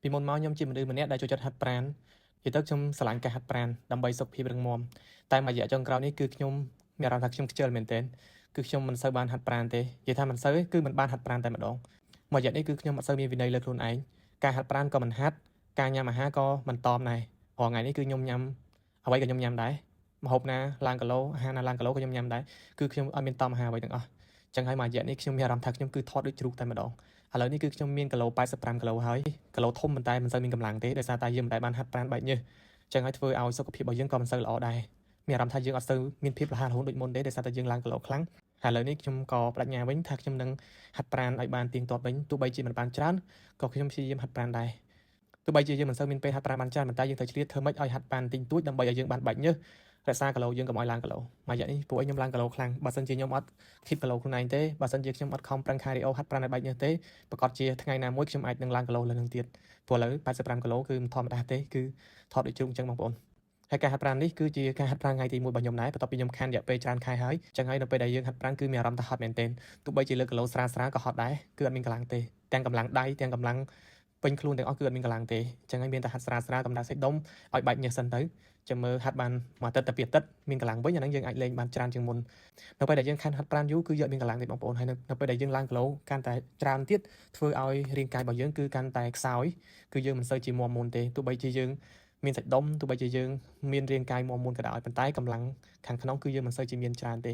ពីមុនមកខ្ញុំជាមនុស្សម្នាក់ដែលចូលចិត្តហាត់ប្រាណនិយាយទៅខ្ញុំស្រឡាញ់ការហាត់ប្រាណដើម្បីសុខភាពរឹងមាំតែមួយរយៈចុងក្រោយនេះគឺខ្ញុំមានអារម្មណ៍ថាខ្ញុំខ្ជិលមែនទែនគឺខ្ញុំមិនសូវបានហាត់ប្រាណទេនិយាយថាមិនសូវទេគឺមិនបានហាត់ប្រាណតែម្ដងមួយរយៈនេះគឺខ្ញុំអត់សូវមានវិន័យលើខ្លួនឯងការហាត់ប្រាណក៏មិនហាត់ការញ៉ាំអាហារក៏មិនតមដែររាល់ថ្ងៃនេះគឺខ្ញុំញ៉ាំអ្វីក៏ខ្ញុំញ៉ាំដែរម្ហូបណាឡើងគីឡូអាហារណាឡើងគីឡូក៏ខ្ញុំញ៉ាំដែរគឺខ្ញុំអត់មានតមអាហារអ្វីទាំងអស់ចឹងហើយមួយរយៈនេះខ្ញុំមានអារម្មណ៍ថាខ្ញុំគឺថតដូចជ្រូកតែម្ដងឥឡូវនេះគឺខ្ញុំមានគីឡូ85គីឡូហើយគីឡូធំប៉ុន្តែមិនសូវមានកម្លាំងទេដោយសារតែយើងមិនដែលបានហាត់ប្រាណបែបញើសចឹងហើយធ្វើឲ្យសុខភាពរបស់យើងក៏មិនសូវល្អដែរមានអារម្មណ៍ថាយើងអត់សូវមានភាពរហ័សរហួនដូចមុនទេដោយសារតែយើងឡើងគីឡូខ្លាំងហើយឥឡូវនេះខ្ញុំក៏បដិញ្ញាវិញថាខ្ញុំនឹងហាត់ប្រាណឲ្យបានទៀងទាត់វិញទោះបីជាមិនបានច្រើនក៏ខ្ញុំព្យាយាមហាត់ប្រាណដែរទោះបីជាយើងមិនសូវមានពេលហាត់ប្រាណបានច្រើនប៉ុន្តែយើងត្រូវឆ្លៀតធ្វើម៉េចឲ្យហាត់បានតិចតួចដើម្បីឲ្យយើងបានបាច់ញើសរក្សាគីឡូយើងកុំឲ្យឡើងគីឡូមួយរយៈនេះពួកខ្ញុំឡើងគីឡូខ្លាំងបើសិនជាខ្ញុំអត់គីបគីឡូខ្លួនឯងទេបើសិនជាខ្ញុំអត់ខំប្រឹងខារីអូហាត់ប្រាណឲ្យបែកញើសទេប្រកាសជាថ្ងៃណាមួយខ្ញុំអាចនឹងឡើងគីឡូលើនឹងទៀតព្រោះឥឡូវ85គីឡូគឺមិនធម្មតាទេគឺថតដូចជ្រូកអញ្ចឹងបងប្អូនហើយការហាត់ប្រាណនេះគឺជាការហាត់ប្រាណថ្ងៃទី1របស់ខ្ញុំដែរបន្ទាប់ពីខ្ញុំខានរយៈពេលច្រើនខែហើយអញ្ចឹងហើយនៅពេលដែលយើងហាត់ប្រាណគឺមានអារម្មណ៍ថាហត់មែនទែនទោះបីជាលើគីឡូស្រាលៗក៏ហត់ដែរគឺអត់មានកម្លាំងទេទាំងកម្លាំងដៃទាំងកម្លាំងពេញខ្លួនទាំងអស់គឺអត់មានកម្លាំងទេអញ្ចឹងហើយមានតែហាត់ស្រាលៗកំដៅសាច់ដុំឲ្យបែកញើសសិនទៅចាំមើលហាត់បានមួយអាទិត្យទៅពីអាទិត្យមានកម្លាំងវិញអាហ្នឹងយើងអាចលេងបានច្រើនជាងមុននៅពេលដែលយើងខានហាត់ប្រាណយូរគឺយើងអត់មានកម្លាំងទេបងប្អូនហើយនៅពេលដែលយើងឡើងគីឡូកាន់តែច្រើនទៀតធ្វើឲ្យរាងកាយរបស់យើងគឺកាន់តែខ្សោយគឺយើងមិនសូវជាមាំមួនទេទោះបីជាយើងមានសាច់ដុំទោះបីជាយើងមានរាងកាយមាំមួនក៏ដោយប៉ុន្តែកម្លាំងខាងក្នុងគឺយើងមិនសូវជាមានច្រើនទេ